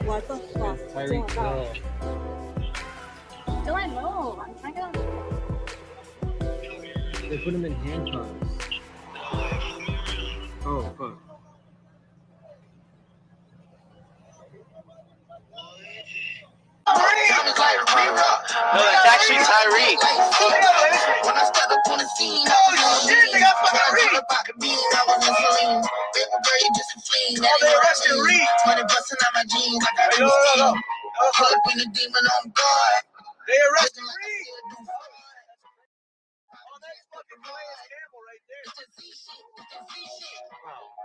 What the fuck? Tyreek's girl. Do I know? I'm trying to. They put him in handcuffs. Oh, fuck. No, it's actually Tyreek. When I start up on the scene, oh shit, they got fucking Reed. They arrested Reed. Money busting out my jeans. Hey, no. Pull up in the demon on guard. They arrested Reed. Oh, that's fucking Ryan Campbell right there.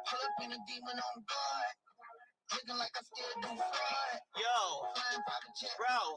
Pull up in the demon on guard. Looking like I still do fraud. Yo, bro.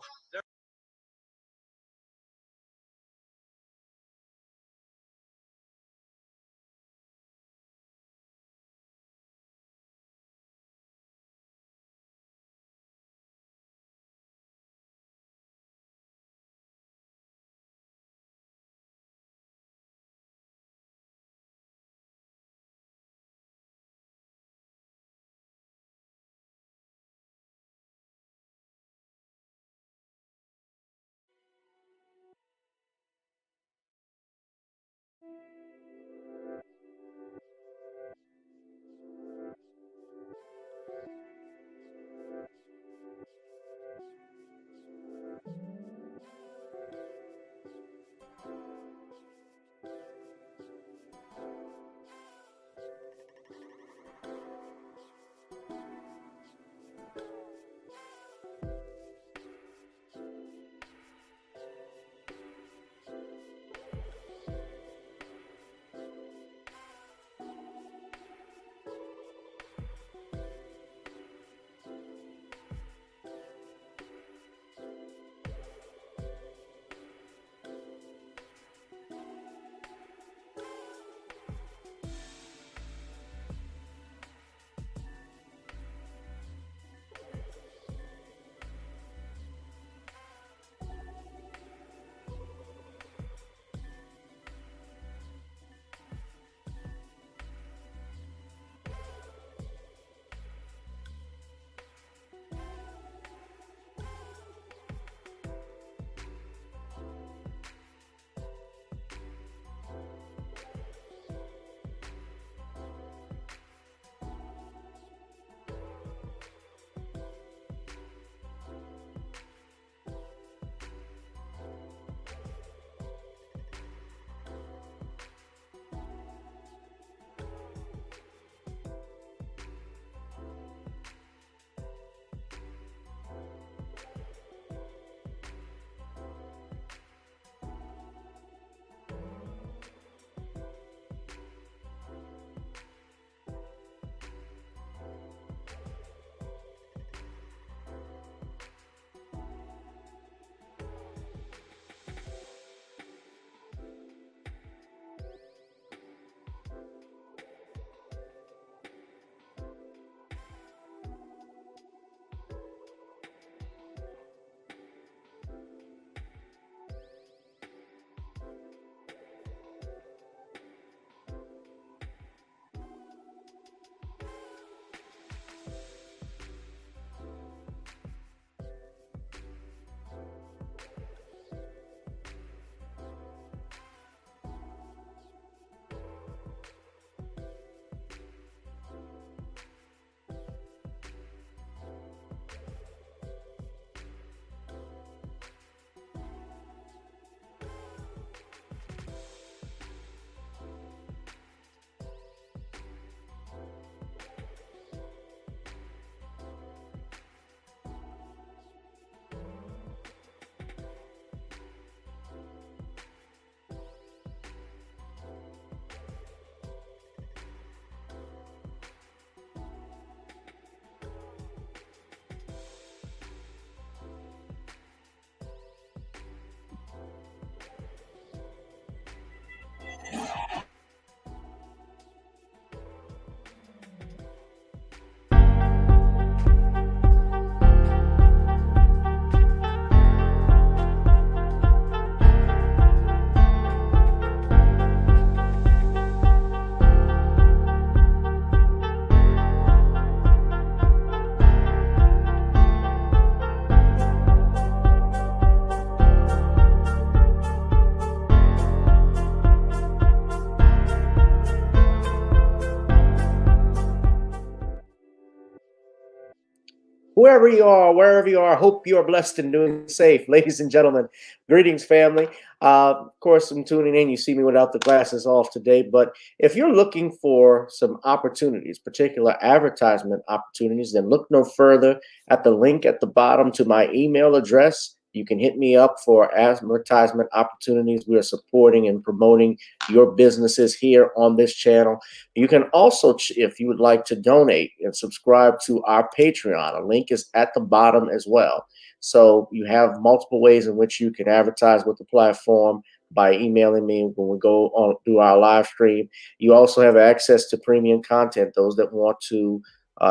whoever you are, wherever you are, hope you are blessed and doing safe. Ladies and gentlemen, greetings, family. Of course, I'm tuning in. You see me without the glasses off today, but if you're looking for some opportunities, particular advertisement opportunities, then look no further at the link at the bottom to my email address. You can hit me up for advertisement opportunities. We are supporting and promoting your businesses here on this channel. You can also, if you would like to donate and subscribe to our Patreon, a link is at the bottom as well. So you have multiple ways in which you can advertise with the platform by emailing me when we go on through our live stream. You also have access to premium content, those that want to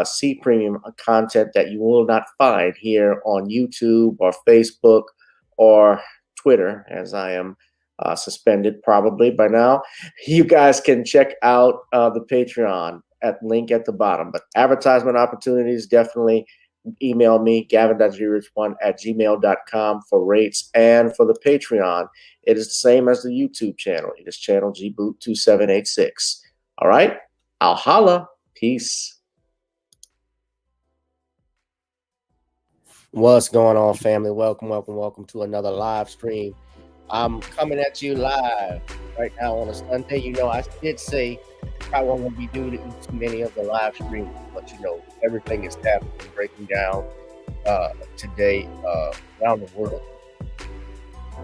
see premium content that you will not find here on YouTube or Facebook or Twitter, as I am suspended probably by now. You guys can check out the Patreon at link at the bottom. But advertisement opportunities, definitely email me, gavin.grich1@gmail.com for rates. And for the Patreon, it is the same as the YouTube channel. It is channel gboot2786. All right, I'll holla. Peace. What's going on, family? Welcome to another live stream. I'm coming at you live right now on a Sunday. You know, I did say I won't be doing too many of the live streams, but you know, everything is happening, breaking down today around the world.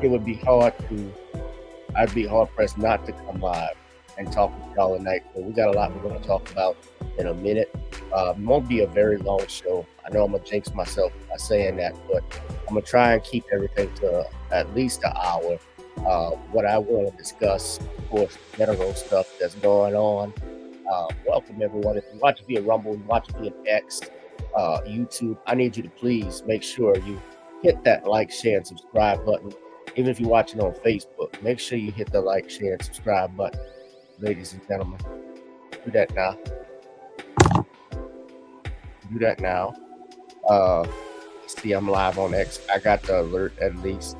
It would be I'd be hard pressed not to come live and talk with y'all tonight. But we got a lot we're going to talk about in a minute. It won't be a very long show. I know I'm going to jinx myself by saying that, but I'm going to try and keep everything to at least an hour. What I want to discuss, of course, general stuff that's going on. Welcome, everyone. If you watch via Rumble, you watch via X, YouTube, I need you to please make sure you hit that like, share, and subscribe button. Even if you're watching on Facebook, make sure you hit the like, share, and subscribe button. Ladies and gentlemen, do that now. Do that now. See, I'm live on X. I got the alert at least.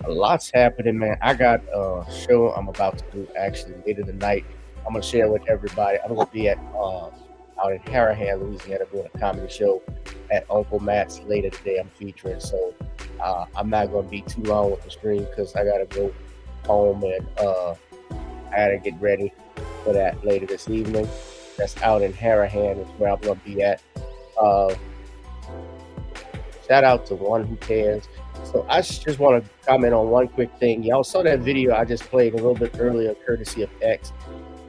A lot's happening, man. I got a show I'm about to do actually later tonight. I'm gonna share with everybody. I'm gonna be at out in Harahan, Louisiana, doing a comedy show at Uncle Matt's later today. I'm featuring, so I'm not gonna be too long with the stream because I gotta go home and I gotta get ready for that later this evening. That's out in Harahan is where I'm gonna be at. Shout out to One Who Cares. So I just want to comment on one quick thing. Y'all saw that video I just played a little bit earlier, courtesy of X.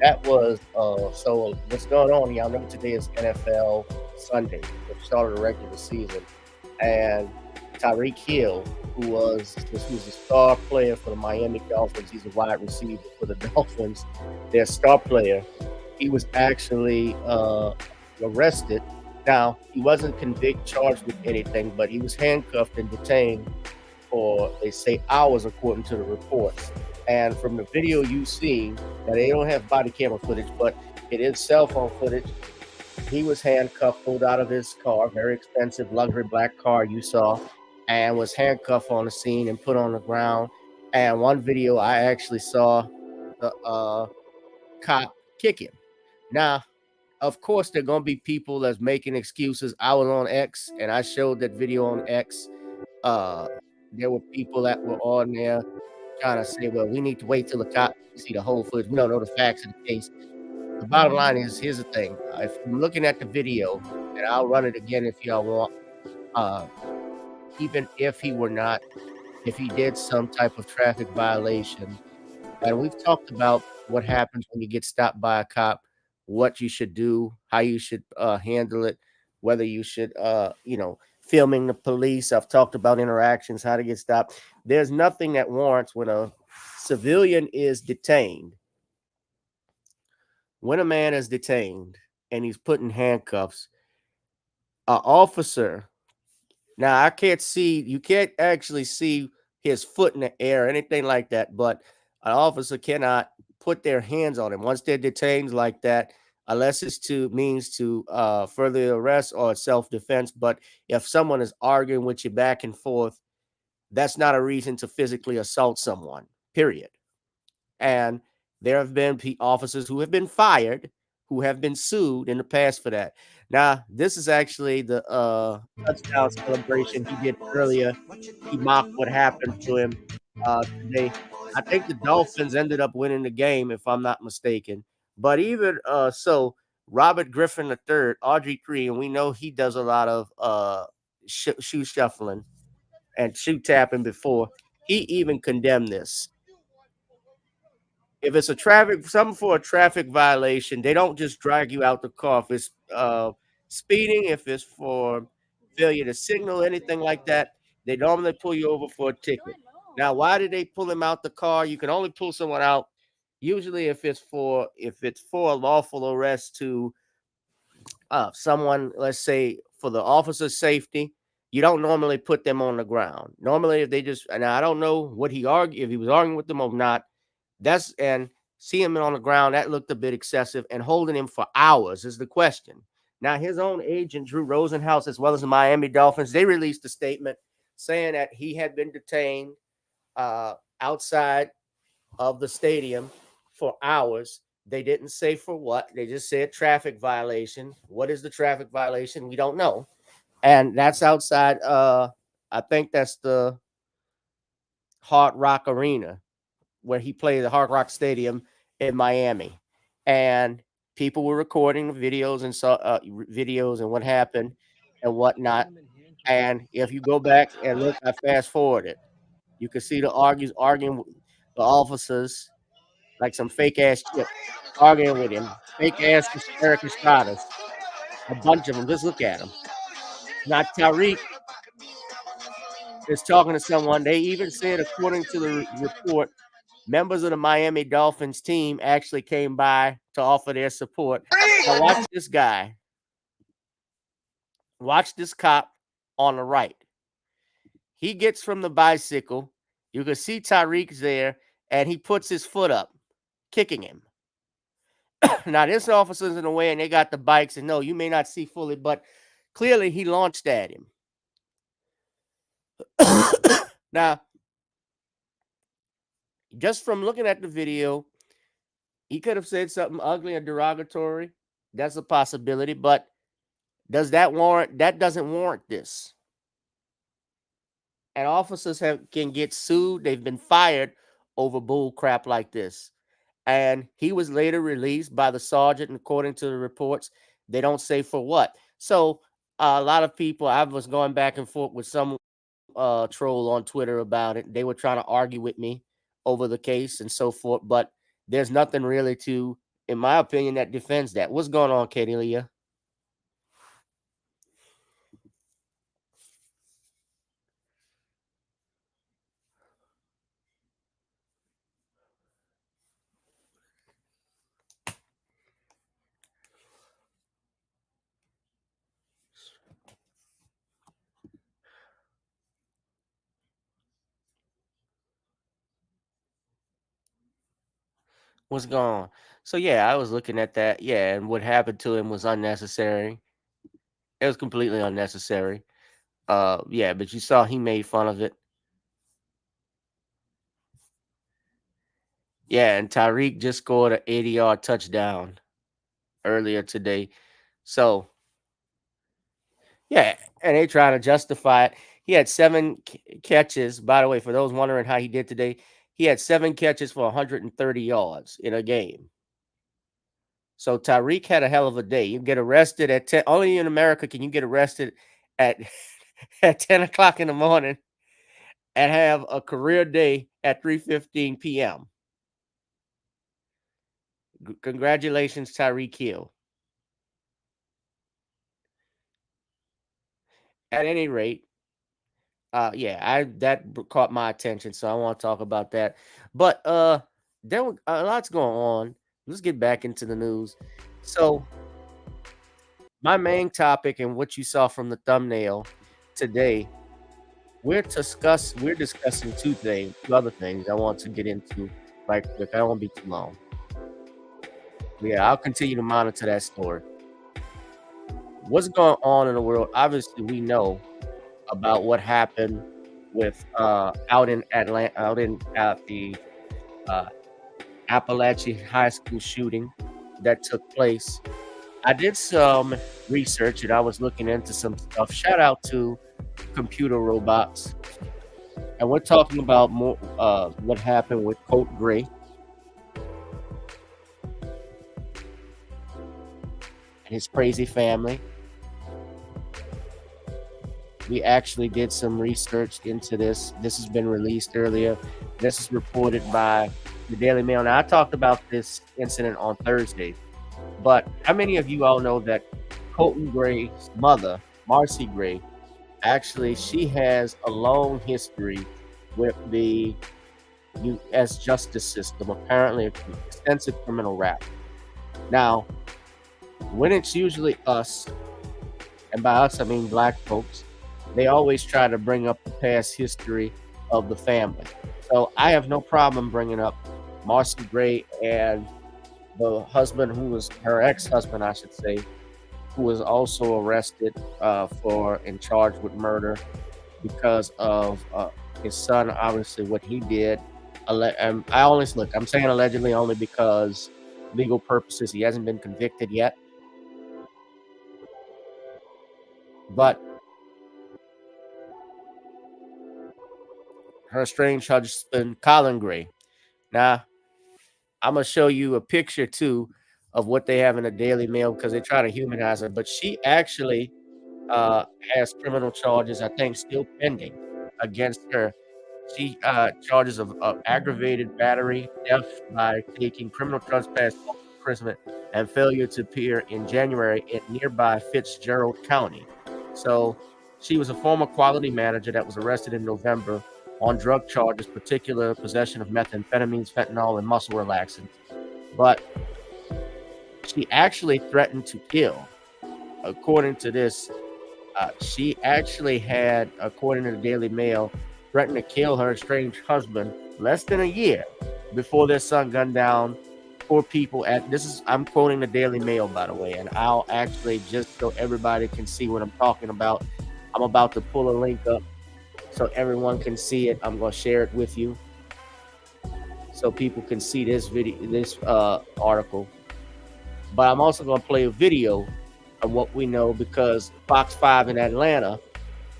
That was so what's going on? Y'all know today is NFL Sunday, the start of the regular season, and Tyreek Hill, who was a star player for the Miami Dolphins. He's a wide receiver for the Dolphins, their star player. He was actually arrested. Now, he wasn't charged with anything, but he was handcuffed and detained for, they say, hours, according to the reports. And from the video you've seen, now they don't have body camera footage, but it is cell phone footage. He was handcuffed, pulled out of his car, very expensive luxury black car you saw, and was handcuffed on the scene and put on the ground. And one video I actually saw the cop kick him. Now, of course, there are going to be people that's making excuses. I was on X, and I showed that video on X. There were people that were on there trying to say, well, we need to wait till the cop see the whole footage. We don't know the facts of the case. The bottom line is, here's the thing. If I'm looking at the video, and I'll run it again if y'all want, even if he did some type of traffic violation, and we've talked about what happens when you get stopped by a cop, what you should do, how you should handle it, whether you should, filming the police. I've talked about interactions, how to get stopped. There's nothing that warrants when a civilian is detained. When a man is detained and he's put in handcuffs, an officer, now you can't actually see his foot in the air or anything like that, but an officer cannot put their hands on him once they're detained like that, unless it's means to further arrest or self-defense. But if someone is arguing with you back and forth, that's not a reason to physically assault someone, period. And there have been officers who have been fired, who have been sued in the past for that. Now, this is actually the touchdown celebration he did earlier. He mocked what happened to him today. I think the Dolphins ended up winning the game, if I'm not mistaken. But even so, Robert Griffin III, RG3, and we know he does a lot of shoe shuffling and shoe tapping before. He even condemned this. If it's a traffic something for a traffic violation, they don't just drag you out the car. If it's speeding, if it's for failure to signal, anything like that, they normally pull you over for a ticket. Now, why did they pull him out the car? You can only pull someone out usually if it's for a lawful arrest to someone, let's say for the officer's safety. You don't normally put them on the ground. Normally, if they just, and I don't know what he argued, if he was arguing with them or not, that's and see him on the ground, that looked a bit excessive, and holding him for hours is the question. Now, his own agent, Drew Rosenhaus, as well as the Miami Dolphins, they released a statement saying that he had been detained outside of the stadium for hours. They didn't say for what. They just said traffic violation. What is the traffic violation? We don't know. And that's outside. I think that's the Hard Rock Arena where he played the Hard Rock Stadium in Miami, and people were recording the videos and saw videos and what happened and whatnot. And if you go back and look, I fast forwarded. You can see the arguing with the officers like some fake ass chips arguing with him, fake ass Eric Estradas, a bunch of them. Just look at them. Now Tyreek is talking to someone. They even said, according to the report, members of the Miami Dolphins team actually came by to offer their support. Now watch this guy. Watch this cop on the right. He gets from the bicycle. You can see Tyreek's there, and he puts his foot up, kicking him. Now, this officer's in the way, and they got the bikes, and no, you may not see fully, but clearly he launched at him. Now, just from looking at the video, he could have said something ugly or derogatory. That's a possibility, but does that warrant? That doesn't warrant this. And officers can get sued. They've been fired over bull crap like this. And he was later released by the sergeant, and according to the reports, they don't say for what. So a lot of people, I was going back and forth with some troll on Twitter about it. They were trying to argue with me over the case and so forth, but there's nothing really to, in my opinion, that defends that. What's going on, Katie Leah? What's going on? So yeah, I was looking at that. Yeah, and what happened to him was unnecessary. It was completely unnecessary. Yeah, but you saw he made fun of it. Yeah, and Tyreek just scored an 80-yard touchdown earlier today. So yeah, and they trying to justify it. He had seven catches. By the way, for those wondering how he did today, he had 7 catches for 130 yards in a game. So Tyreek had a hell of a day. You get arrested at 10. Only in America can you get arrested at at 10 o'clock in the morning and have a career day at 3:15 p.m. Congratulations, Tyreek Hill. At any rate, yeah, caught my attention, so I want to talk about that. But there was a lot's going on. Let's get back into the news. So my main topic and what you saw from the thumbnail today, we're discussing two other things I want to get into right quick. I don't want to be too long. Yeah, I'll continue to monitor that story. What's going on in the world? Obviously, we know about what happened with out in Atlanta, at the Appalachian High School shooting that took place I did some research and I was looking into some stuff. Shout out to Computer Robots. And we're talking about more what happened with Colt Gray and his crazy family. We actually did some research into this. This has been released earlier. This is reported by the Daily Mail. Now, I talked about this incident on Thursday, but how many of you all know that Colton Gray's mother, Marcy Gray, actually she has a long history with the U.S. justice system, apparently extensive criminal rap. Now, when it's usually us, and by us I mean black folks, they always try to bring up the past history of the family. So I have no problem bringing up Marcy Gray and the husband, who was her ex-husband, I should say, who was also arrested for and charged with murder because of his son, obviously what he did. I always look. I'm saying allegedly only because legal purposes. He hasn't been convicted yet, but her estranged husband, Colin Gray. Now, I'm gonna show you a picture too of what they have in the Daily Mail because they try to humanize her, but she actually has criminal charges, I think, still pending against her. She charges of aggravated battery, theft by taking criminal trespass, false imprisonment, and failure to appear in January in nearby Fitzgerald County. So she was a former quality manager that was arrested in November on drug charges, particular possession of methamphetamines, fentanyl, and muscle relaxants. But she actually threatened to kill. According to this, she actually had, according to the Daily Mail, threatened to kill her estranged husband less than a year before their son gunned down four people at this is I'm quoting the Daily Mail, by the way, and I'll actually, just so everybody can see what I'm talking about, I'm about to pull a link up so everyone can see it. I'm going to share it with you so people can see this video, this article. But I'm also going to play a video of what we know because Fox 5 in Atlanta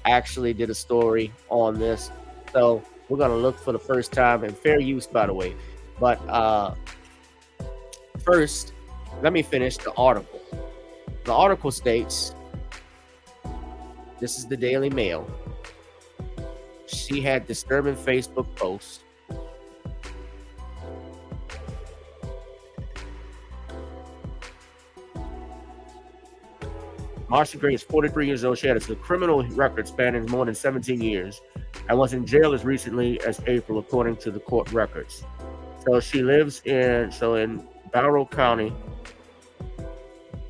actually did a story on this. So we're going to look for the first time, and fair use, by the way. But first, let me finish the article. The article states, this is the Daily Mail. She had disturbing Facebook posts. Marcy Gray is 43 years old. She had a criminal record spanning more than 17 years and was in jail as recently as April, according to the court records. So she lives in Barrow County.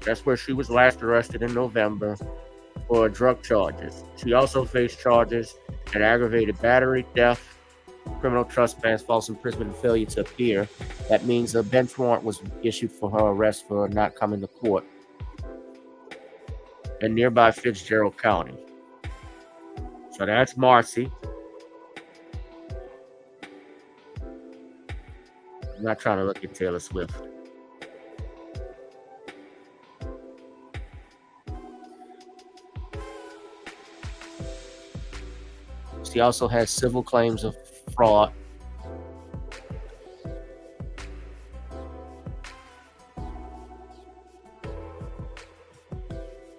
That's where she was last arrested in November for drug charges. She also faced charges at aggravated battery, theft, criminal trespass, false imprisonment, and failure to appear. That means a bench warrant was issued for her arrest for not coming to court in nearby Fitzgerald County. So that's Marcy. I'm not trying to look at Taylor Swift. She also has civil claims of fraud.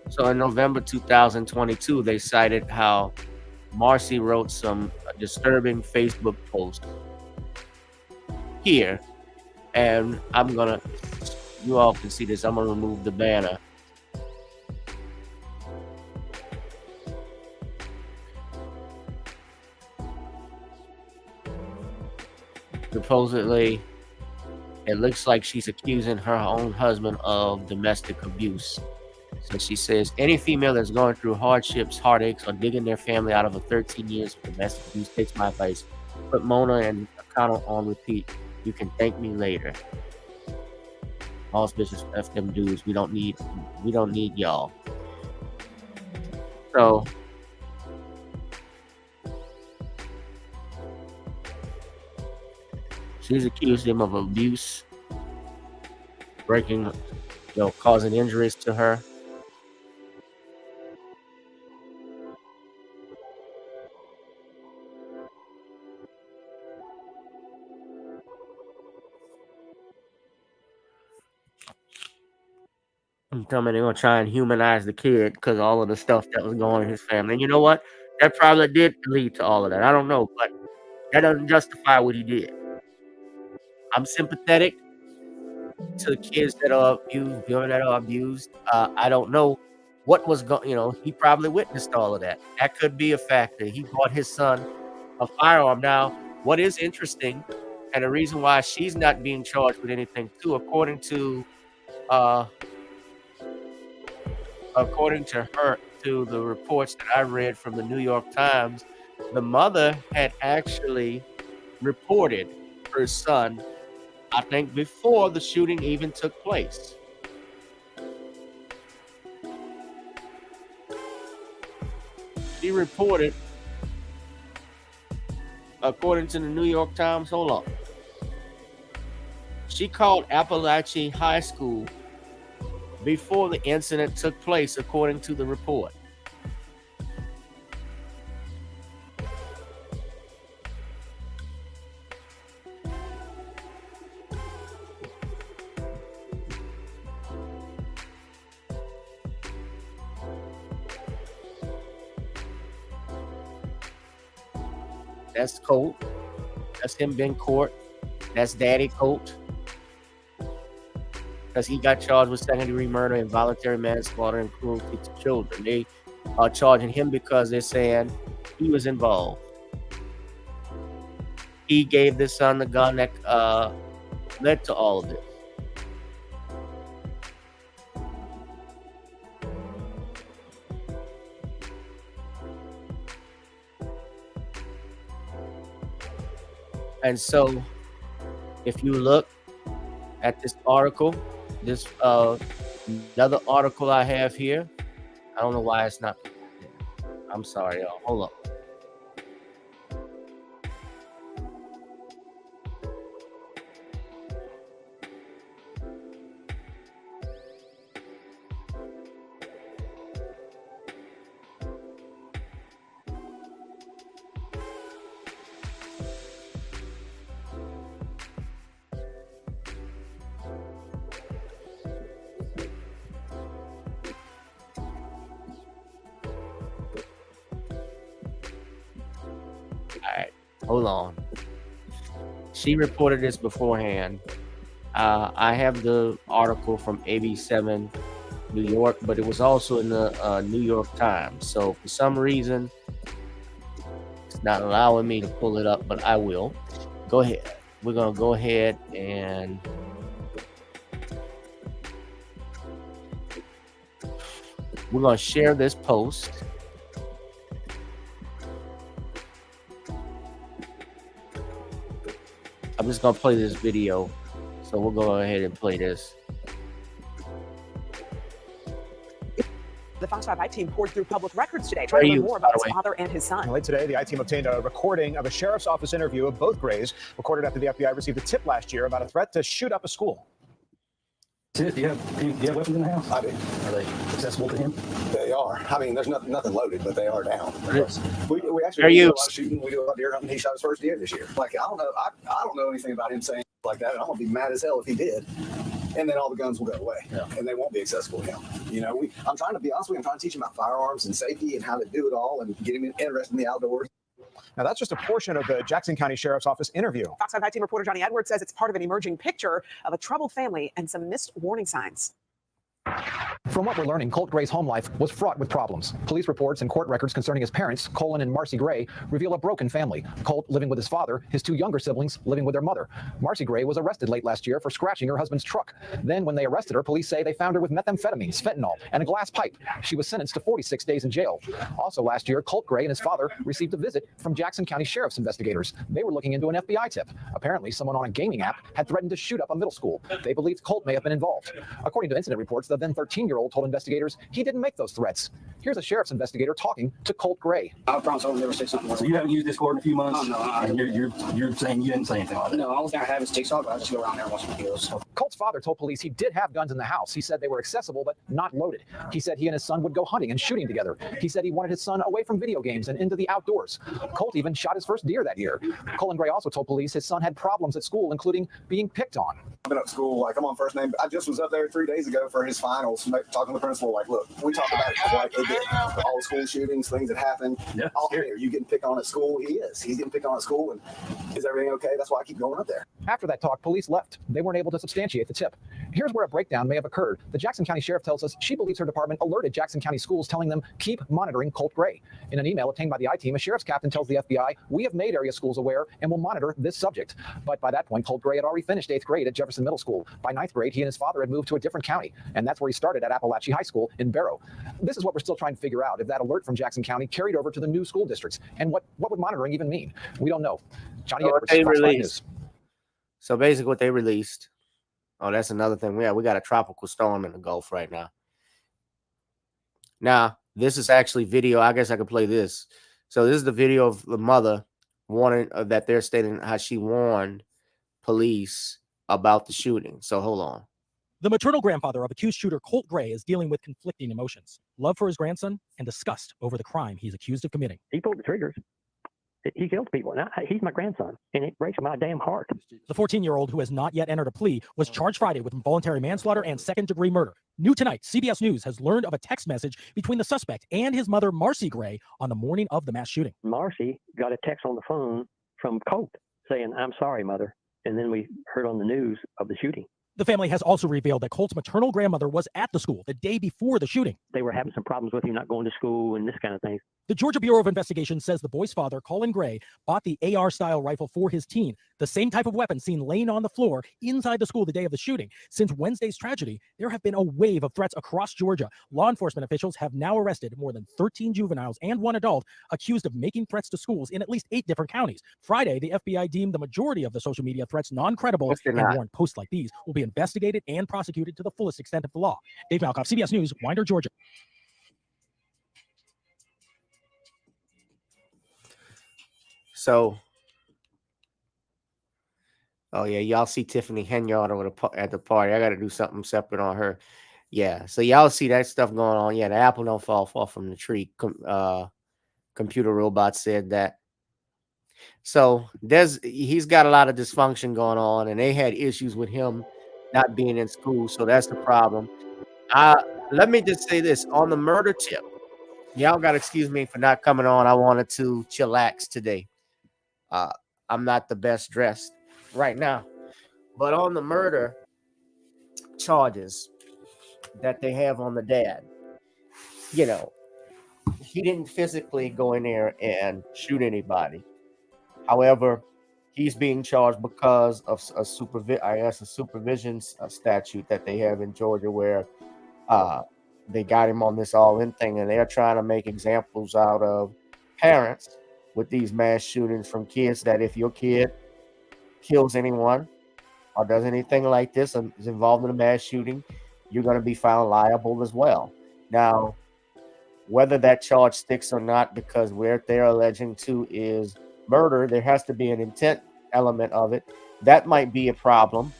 So in November 2022, they cited how Marcy wrote some disturbing Facebook posts here. And you all can see this. I'm going to remove the banner. Supposedly, it looks like she's accusing her own husband of domestic abuse. So she says, any female that's going through hardships, heartaches, or digging their family out of a 13 years of domestic abuse takes my advice. Put Mona and O'Connell on repeat. You can thank me later. All bitches, F them dudes. We don't need y'all. So she's accused him of abuse, breaking causing injuries to her. I'm telling me they're gonna try and humanize the kid because of all of the stuff that was going on in his family. And you know what? That probably did lead to all of that. I don't know, but that doesn't justify what he did. I'm sympathetic to the kids that are abused, women that are abused. I don't know what was going. He probably witnessed all of that. That could be a factor. He bought his son a firearm. Now, what is interesting, and the reason why she's not being charged with anything too, according to her, to the reports that I read from the New York Times, the mother had actually reported her son, I think, before the shooting even took place. She reported, according to the New York Times, hold on. She called Appalachian High School before the incident took place, according to the report. That's Colt. That's him being court. That's Daddy Colt. Because he got charged with second-degree murder, involuntary manslaughter, and cruelty to children. They are charging him because they're saying he was involved. He gave this son the gun that led to all of this. And so, if you look at this article, this another article I have here, I don't know why it's not. I'm sorry, y'all. Hold up. Hold on. She reported this beforehand. I have the article from AB7 New York, but it was also in the New York Times. So for some reason, it's not allowing me to pull it up, but I will. Go ahead. We're going to go ahead and we're going to share this post. I'm just going to play this video. So we'll go ahead and play this. The Fox 5 I-Team poured through public records today, trying to learn more about his father and his son. Late today, the I-Team obtained a recording of a sheriff's office interview of both Grays, recorded after the FBI received a tip last year about a threat to shoot up a school. Do you have weapons in the house? I do. Are they accessible to him? They are. I mean, there's nothing loaded, but they are down. We actually Are do you- a lot of shooting. We do a lot of deer hunting. He shot his first deer this year. Like, I don't know. I don't know anything about him saying like that. And I'm gonna be mad as hell if he did. And then all the guns will go away, and they won't be accessible to him. You know, I'm trying to be honest with you. I'm trying to teach him about firearms and safety and how to do it all, and get him interested in the outdoors. Now, that's just a portion of the Jackson County Sheriff's Office interview. Fox 5 I-Team reporter Johnny Edwards says it's part of an emerging picture of a troubled family and some missed warning signs. From what we're learning, Colt Gray's home life was fraught with problems. Police reports and court records concerning his parents, Colin and Marcy Gray, reveal a broken family. Colt living with his father, his two younger siblings living with their mother. Marcy Gray was arrested late last year for scratching her husband's truck. Then, when they arrested her, police say they found her with methamphetamines, fentanyl, and a glass pipe. She was sentenced to 46 days in jail. Also last year, Colt Gray and his father received a visit from Jackson County Sheriff's investigators. They were looking into an FBI tip. Apparently, someone on a gaming app had threatened to shoot up a middle school. They believed Colt may have been involved. According to incident reports, the then 13-year-old told investigators he didn't make those threats. Here's a sheriff's investigator talking to Colt Gray. I promise I will never say something more. So you haven't used Discord in a few months? Oh, no, and you're saying you didn't say anything like that? No, the only thing I have is TikTok, but I just go around there and watch videos. Colt's father told police he did have guns in the house. He said they were accessible but not loaded. He said he and his son would go hunting and shooting together. He said he wanted his son away from video games and into the outdoors. Colt even shot his first deer that year. Colt Gray also told police his son had problems at school, including being picked on. I've been up to school, like I'm on first name. I just was up there 3 days ago for his finals, talking to the principal, like, look, we talked about it, like it did. All the school shootings, things that happened. Yeah, All here, you getting picked on at school? He's getting picked on at school, and is everything okay? That's why I keep going up there. After that talk, police left. They weren't able to substantiate the tip. Here's where a breakdown may have occurred. The Jackson County Sheriff tells us she believes her department alerted Jackson County schools, telling them keep monitoring Colt Gray. In an email obtained by the I-Team, a sheriff's captain tells the FBI, we have made area schools aware and will monitor this subject. But by that point, Colt Gray had already finished 8th grade at Jefferson Middle School. By 9th grade, he and his father had moved to a different county, and that's where he started at Appalachia High School in Barrow. This is what we're still trying to figure out, if that alert from Jackson County carried over to the new school districts, and what would monitoring even mean? We don't know. Johnny So what Edwards, they Fox 5 released. News. So basically, what they released. Oh, that's another thing. We got a tropical storm in the Gulf right now. Now, this is actually video. I guess I could play this. So this is the video of the mother warning that they're stating how she warned police about the shooting. So hold on. The maternal grandfather of accused shooter Colt Gray is dealing with conflicting emotions: love for his grandson and disgust over the crime he's accused of committing. He pulled the triggers. He killed people. Now, he's my grandson, and it breaks my damn heart. The 14-year-old, who has not yet entered a plea, was charged Friday with involuntary manslaughter and second-degree murder. New tonight, CBS News has learned of a text message between the suspect and his mother, Marcy Gray, on the morning of the mass shooting. Marcy got a text on the phone from Colt saying, "I'm sorry, mother." And then we heard on the news of the shooting. The family has also revealed that Colt's maternal grandmother was at the school the day before the shooting. They were having some problems with him not going to school and this kind of thing. The Georgia Bureau of Investigation says the boy's father, Colin Gray, bought the AR-style rifle for his teen, the same type of weapon seen laying on the floor inside the school the day of the shooting. Since Wednesday's tragedy, there have been a wave of threats across Georgia. Law enforcement officials have now arrested more than 13 juveniles and 1 adult accused of making threats to schools in at least 8 different counties. Friday, the FBI deemed the majority of the social media threats non-credible and warned posts like these will be investigated and prosecuted to the fullest extent of the law. Dave Malkoff, CBS News, Winder, Georgia. So, oh yeah, y'all see Tiffany Henyard at the party. I got to do something separate on her. Yeah, so y'all see that stuff going on. Yeah, the apple don't fall far from the tree. Computer robot said that. So he's got a lot of dysfunction going on, and they had issues with him not being in school. So that's the problem. Let me just say this on the murder tip. Y'all got to excuse me for not coming on. I wanted to chillax today. I'm not the best dressed right now, but on the murder charges that they have on the dad, you know, he didn't physically go in there and shoot anybody. However, he's being charged because of a supervision statute that they have in Georgia, where they got him on this all-in thing, and they're trying to make examples out of parents with these mass shootings from kids, that if your kid kills anyone or does anything like this and is involved in a mass shooting, you're going to be found liable as well. Now, whether that charge sticks or not, because where they're alleging to is murder, there has to be an intent element of it. That might be a problem.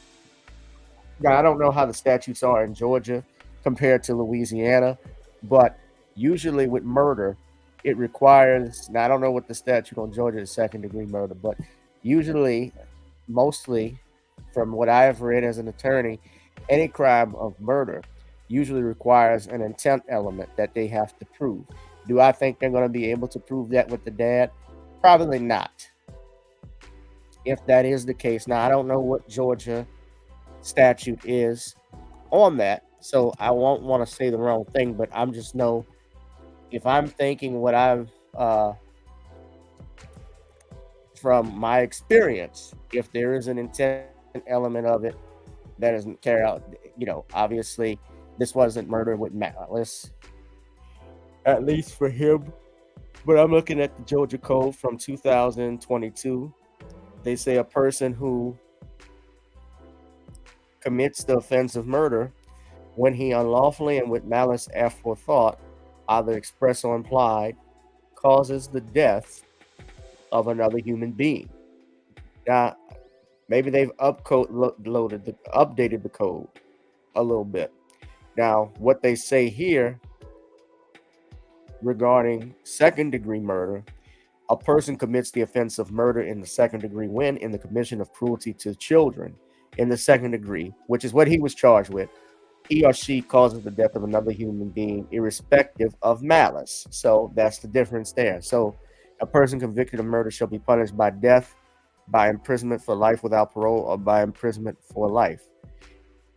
Now, I don't know how the statutes are in Georgia compared to Louisiana, but usually with murder, it requires, now I don't know what the statute on Georgia is second-degree murder, but usually, mostly, from what I have read as an attorney, any crime of murder usually requires an intent element that they have to prove. Do I think they're going to be able to prove that with the dad? Probably not. If that is the case. Now, I don't know what Georgia statute is on that, so I won't want to say the wrong thing, but I'm just know if I'm thinking what I've from my experience, if there is an intent element of it that isn't carried out, you know, obviously this wasn't murder with malice, at least for him. But I'm looking at the Georgia Code from 2022. They say a person who commits the offense of murder when he unlawfully and with malice aforethought, either express or implied, causes the death of another human being. Now, Maybe they've updated the code a little bit. Now, what they say here regarding second-degree murder, a person commits the offense of murder in the second degree when in the commission of cruelty to children in the second degree, which is what he was charged with. He or she causes the death of another human being irrespective of malice. So that's the difference there. So a person convicted of murder shall be punished by death, by imprisonment for life without parole, or by imprisonment for life.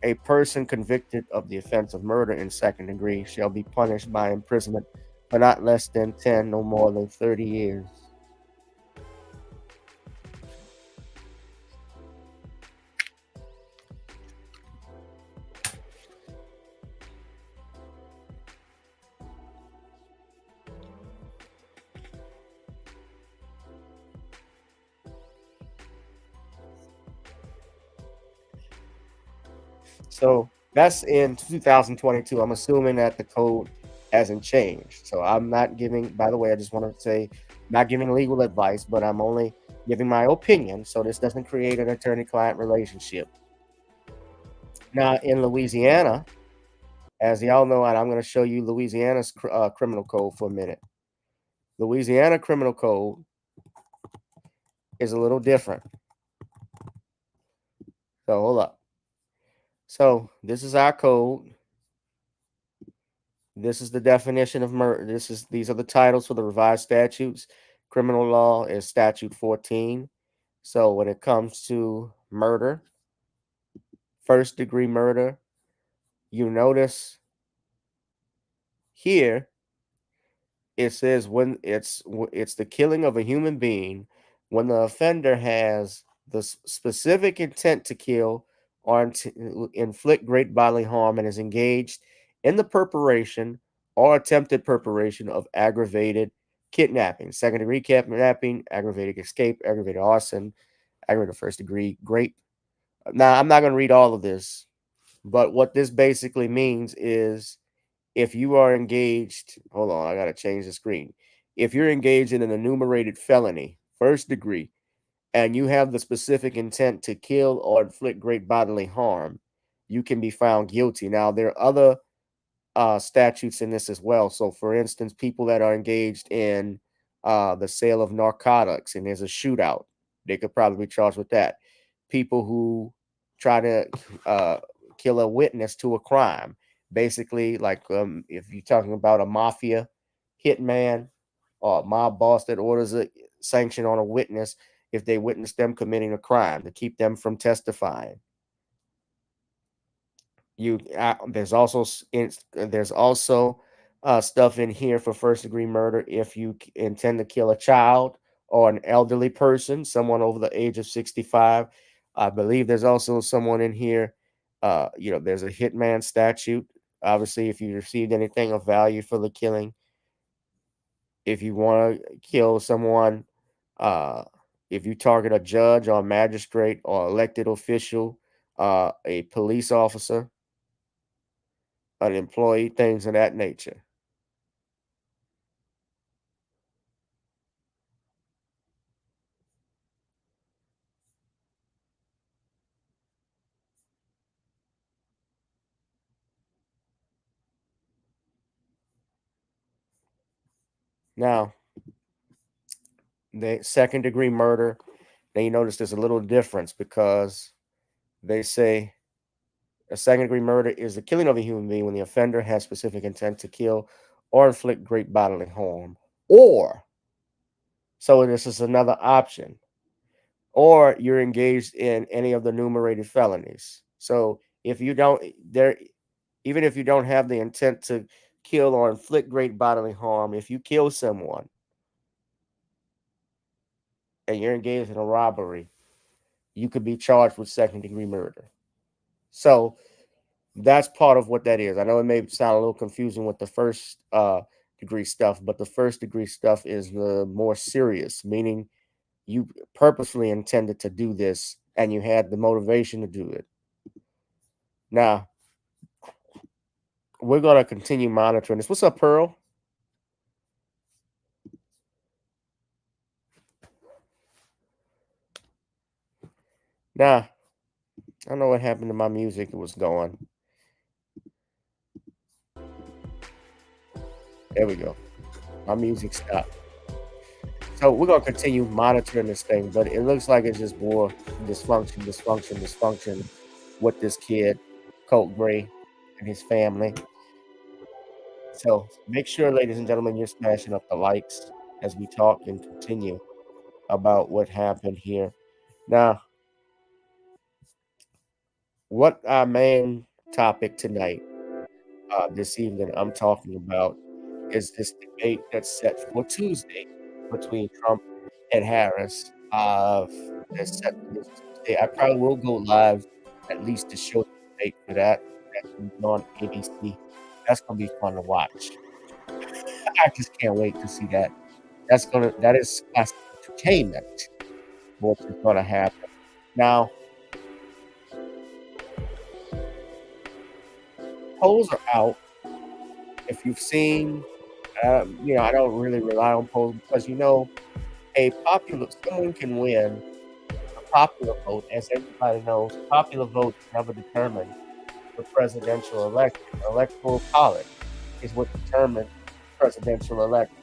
A person convicted of the offense of murder in second degree shall be punished by imprisonment for not less than 10, no more than 30 years. So that's in 2022. I'm assuming that the code hasn't changed. So I'm not giving, by the way, I just want to say, not giving legal advice, but I'm only giving my opinion. So this doesn't create an attorney-client relationship. Now in Louisiana, as y'all know, and I'm going to show you Louisiana's criminal code for a minute. Louisiana criminal code is a little different. So hold up. So this is our code. This is the definition of murder. These are the titles for the revised statutes. Criminal law is statute 14. So when it comes to murder, first degree murder, you notice here it says when it's the killing of a human being when the offender has the specific intent to kill or inflict great bodily harm and is engaged in the preparation or attempted preparation of aggravated kidnapping, second degree kidnapping, aggravated escape, aggravated arson, aggravated first degree rape. Now, I'm not going to read all of this, but what this basically means is if you are engaged, hold on, I got to change the screen. If you're engaged in an enumerated felony, first degree, and you have the specific intent to kill or inflict great bodily harm, you can be found guilty. Now, there are other statutes in this as well. So, for instance, people that are engaged in the sale of narcotics and there's a shootout, they could probably be charged with that. People who try to kill a witness to a crime, basically, like if you're talking about a mafia hitman or a mob boss that orders a sanction on a witness if they witness them committing a crime to keep them from testifying. There's also stuff in here for first degree murder if you intend to kill a child or an elderly person, someone over the age of 65. I believe there's also someone in here. There's a hitman statute. Obviously, if you received anything of value for the killing, if you want to kill someone, if you target a judge or a magistrate or elected official, a police officer, an employee, things of that nature. Now, the second degree murder, now you notice there's a little difference because they say a second degree murder is the killing of a human being when the offender has specific intent to kill or inflict great bodily harm. Or, so this is another option, or you're engaged in any of the enumerated felonies. So if you don't, even if you don't have the intent to kill or inflict great bodily harm, if you kill someone and you're engaged in a robbery, you could be charged with second degree murder. So that's part of what that is. I know it may sound a little confusing with the first degree stuff, but the first degree stuff is the more serious, meaning you purposely intended to do this and you had the motivation to do it. Now, we're going to continue monitoring this. What's up, Pearl? Nah, I don't know what happened to my music. It was gone. There we go. My music stopped. So we're gonna continue monitoring this thing, but it looks like it's just more dysfunction with this kid, Colt Gray, and his family. So make sure, ladies and gentlemen, you're smashing up the likes as we talk and continue about what happened here. Now, what our main topic tonight, this evening, I'm talking about is this debate that's set for Tuesday between Trump and Harris. That's set for this Tuesday. I probably will go live at least to show the debate for that. That's gonna be on ABC. That's gonna be fun to watch. I just can't wait to see that. That is classic entertainment. What's gonna happen now? Polls are out. If you've seen, I don't really rely on polls because someone can win a popular vote. As everybody knows, popular vote is never determined for presidential election. Electoral college is what determines presidential election.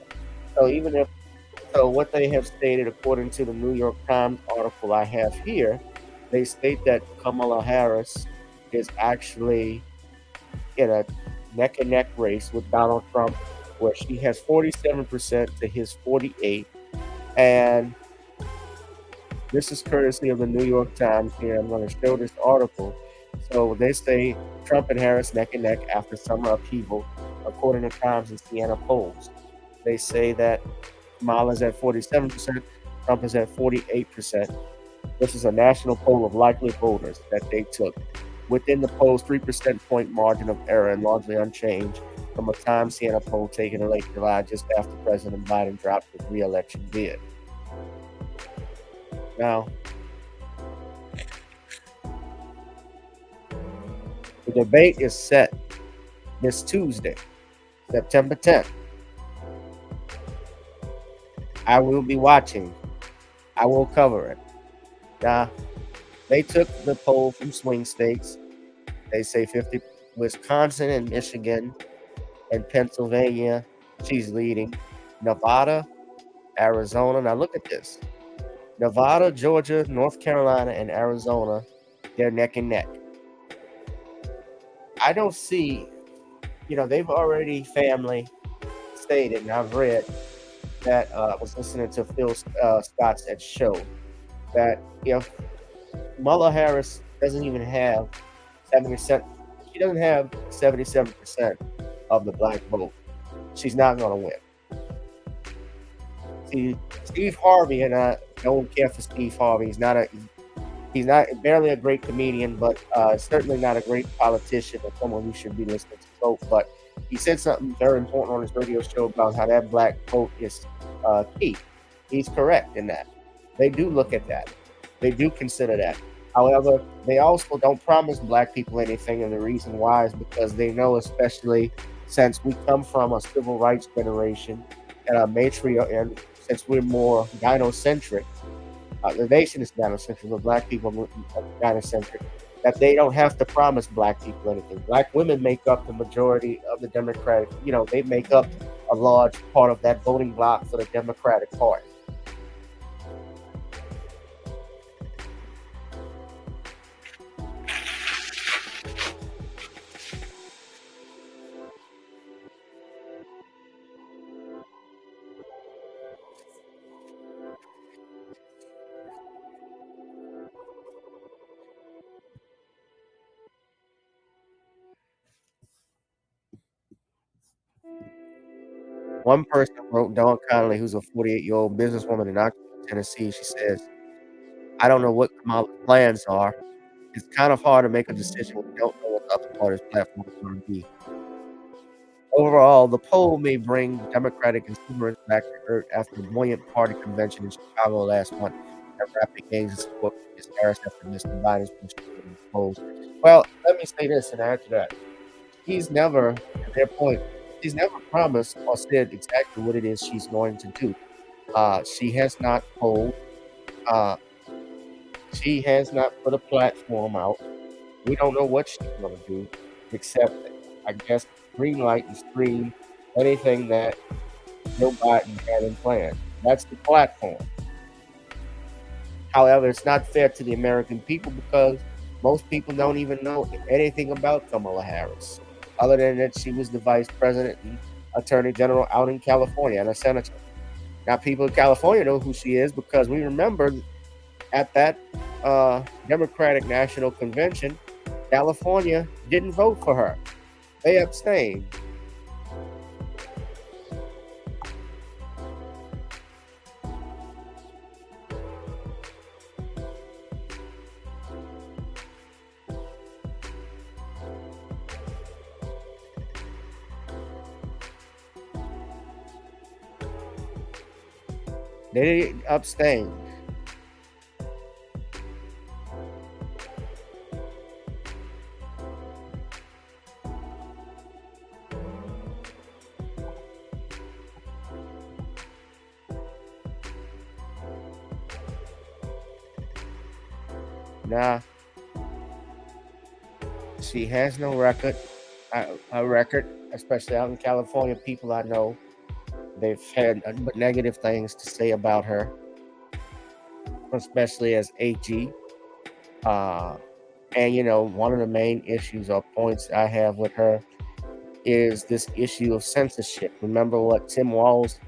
So what they have stated, according to the New York Times article I have here, they state that Kamala Harris is actually in a neck-and-neck race with Donald Trump, where she has 47% to his 48%. And this is courtesy of the New York Times here. I'm going to show this article. So they say Trump and Harris neck and neck after summer upheaval, according to Times and Siena polls. They say that Kamala's at 47%, Trump is at 48%. This is a national poll of likely voters that they took. Within the polls, 3% point margin of error and largely unchanged from a Times Siena poll taken in late July, just after President Biden dropped his re-election bid. Now, the debate is set this Tuesday, September 10th. I will be watching. I will cover it. Now, they took the poll from swing states. They say 50, Wisconsin and Michigan and Pennsylvania, she's leading. Nevada, Arizona. Now look at this. Nevada, Georgia, North Carolina, and Arizona, they're neck and neck. I don't see, they've already family stated, and I've read that, I was listening to Phil Scott's show, that if Kamala Harris doesn't even have 70%, she doesn't have 77% of the black vote, she's not going to win. See, Steve Harvey, and I don't care for Steve Harvey. He's not barely a great comedian, but certainly not a great politician or someone who should be listening to vote. But he said something very important on his radio show about how that black vote is key. He's correct in that. They do look at that. They do consider that. However, they also don't promise black people anything, and the reason why is because they know, especially since we come from a civil rights generation and a matriarch, and since we're more gynocentric, the nation is gynocentric, but black people are gynocentric, that they don't have to promise black people anything. Black women make up the majority of the Democratic, they make up a large part of that voting bloc for the Democratic Party. One person wrote, Dawn Connolly, who's a 48-year-old businesswoman in Knoxville, Tennessee. She says, I don't know what Kamala's plans are. It's kind of hard to make a decision when you don't know what the other party's platform is going to be. Overall, the poll may bring Democratic consumers back to earth after a buoyant party convention in Chicago last month that rapid gains in support for Ms. Harris after Mr. Biden's push to the polls. Well, let me say this and add to that. He's never, at their point, she's never promised or said exactly what it is she's going to do. She has not polled. She has not put a platform out. We don't know what she's going to do, except, I guess, green light and screen anything that Joe Biden had in plan. That's the platform. However, it's not fair to the American people because most people don't even know anything about Kamala Harris, other than that she was the vice president and attorney general out in California and a senator. Now, people in California know who she is because we remember at that Democratic National Convention, California didn't vote for her. They abstained. They abstained. Nah, she has no record. A record, especially out in California, people I know, they've had negative things to say about her, especially as AG. And you know, one of the main issues or points I have with her is this issue of censorship. Remember what Tim Walz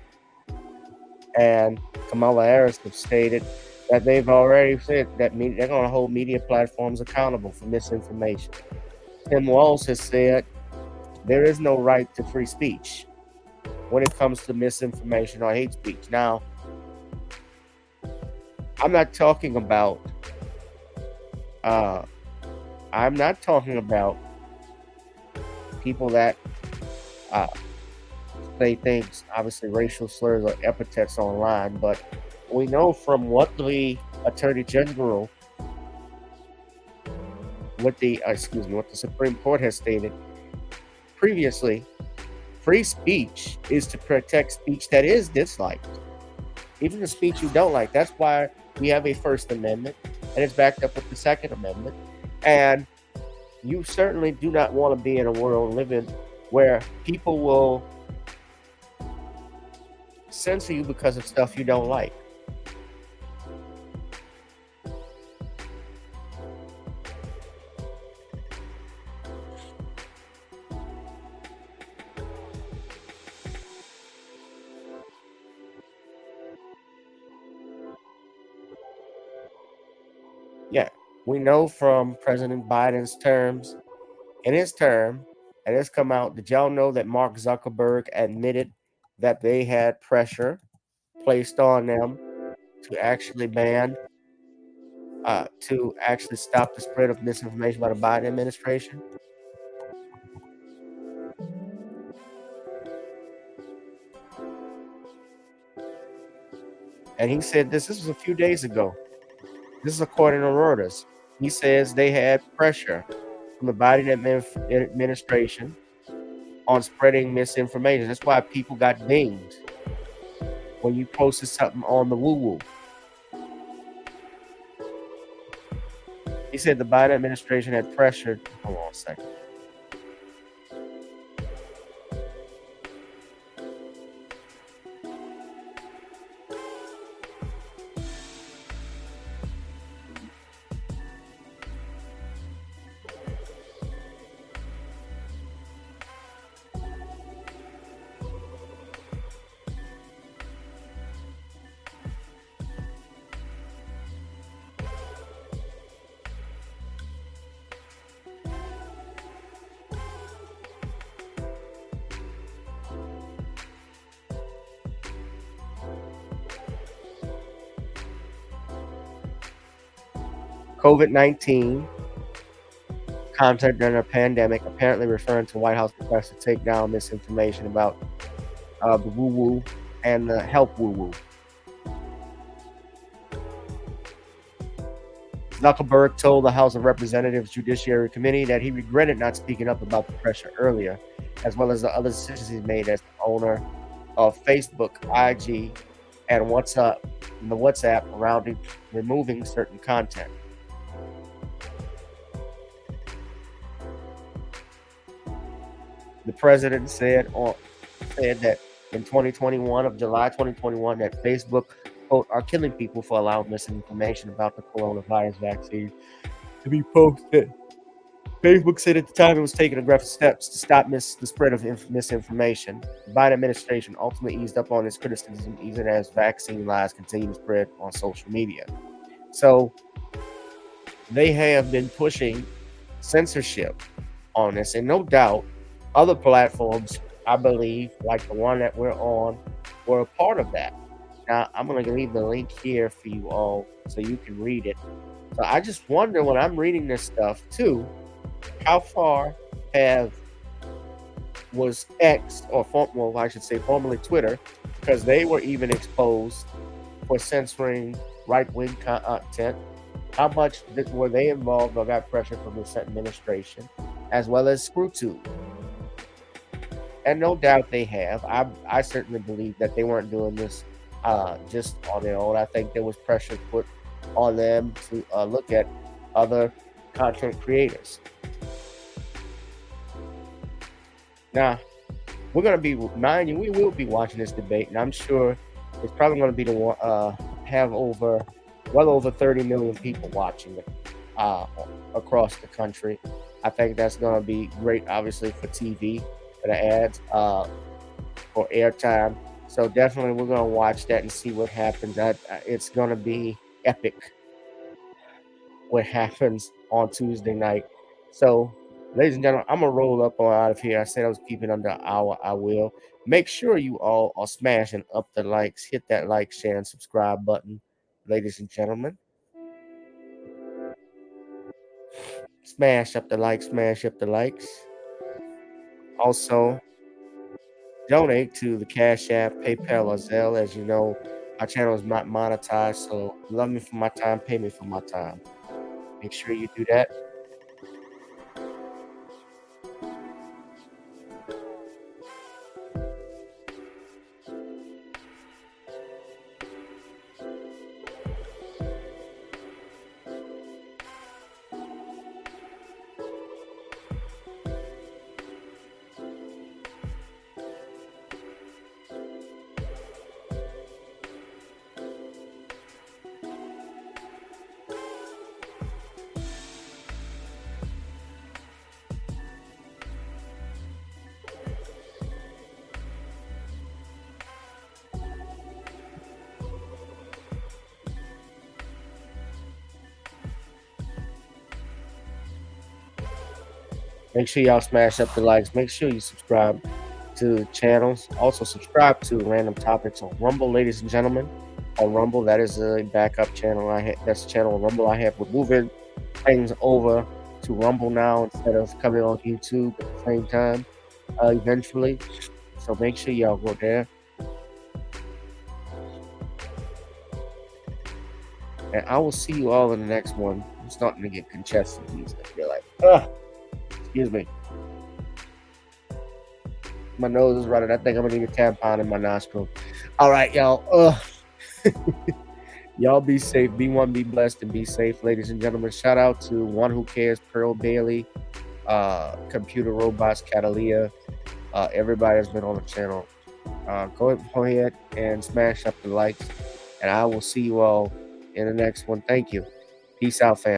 and Kamala Harris have stated, that they've already said that they're going to hold media platforms accountable for misinformation. Tim Walz has said there is no right to free speech when it comes to misinformation or hate speech. Now, I'm not talking about people that say things, obviously racial slurs or epithets online, but we know from what the Attorney General, what the Supreme Court has stated previously, free speech is to protect speech that is disliked, even the speech you don't like. That's why we have a First Amendment, and it's backed up with the Second Amendment. And you certainly do not want to be in a world living where people will censor you because of stuff you don't like. Yeah, we know from President Biden's terms, in his term, and it's come out, did y'all know that Mark Zuckerberg admitted that they had pressure placed on them to actually to actually stop the spread of misinformation by the Biden administration? And he said this was a few days ago. This is according to Reuters. He says they had pressure from the Biden administration on spreading misinformation. That's why people got dinged when you posted something on the woo-woo. He said the Biden administration had pressured. Hold on a second. COVID-19 content during a pandemic, apparently referring to White House request to take down misinformation about the woo-woo and the help woo-woo. Zuckerberg told the House of Representatives Judiciary Committee that he regretted not speaking up about the pressure earlier, as well as the other decisions he's made as the owner of Facebook, IG, and WhatsApp the WhatsApp around removing certain content. The president said that in 2021, of July 2021, that Facebook, quote, are killing people for allowing misinformation about the coronavirus vaccine to be posted. Facebook said at the time it was taking aggressive steps to stop the spread of misinformation. The Biden administration ultimately eased up on its criticism, even as vaccine lies continue to spread on social media. So they have been pushing censorship on this, and no doubt other platforms, I believe, like the one that we're on, were a part of that. Now, I'm going to leave the link here for you all so you can read it. So I just wonder, when I'm reading this stuff too, how far was X, or well, I should say formerly Twitter, because they were even exposed for censoring right-wing content. How much were they involved or got pressure from this administration, as well as ScrewTube? And no doubt they have. I certainly believe that they weren't doing this just on their own. I think there was pressure put on them to look at other content creators. Now, we're going to be, mind you, we will be watching this debate, and I'm sure it's probably going to be have well over 30 million people watching it across the country. I think that's going to be great, obviously, for TV, for the ads, for airtime. So definitely we're going to watch that and see what happens. It's going to be epic what happens on Tuesday night. So, ladies and gentlemen, I'm going to roll up on out of here. I said I was keeping under an hour. I will. Make sure you all are smashing up the likes. Hit that like, share, and subscribe button, ladies and gentlemen. Smash up the likes. Smash up the likes. Also, donate to the Cash App, PayPal, or Zelle. As you know, our channel is not monetized, so love me for my time, pay me for my time. Make sure you do that. Make sure y'all smash up the likes. Make sure you subscribe to the channels. Also, subscribe to Random Topics on Rumble, ladies and gentlemen. On Rumble, that is a backup channel. That's the channel on Rumble I have. We're moving things over to Rumble now instead of coming on YouTube at the same time, eventually. So make sure y'all go there. And I will see you all in the next one. I'm starting to get congested. I feel like, excuse me. My nose is running. I think I'm gonna need a tampon in my nostril. All right, y'all. Y'all be safe. Be one, be blessed, and be safe, ladies and gentlemen. Shout out to One Who Cares, Pearl Bailey, Computer Robots, Catalia. Everybody has been on the channel. Go ahead and smash up the likes, and I will see you all in the next one. Thank you. Peace out, fam.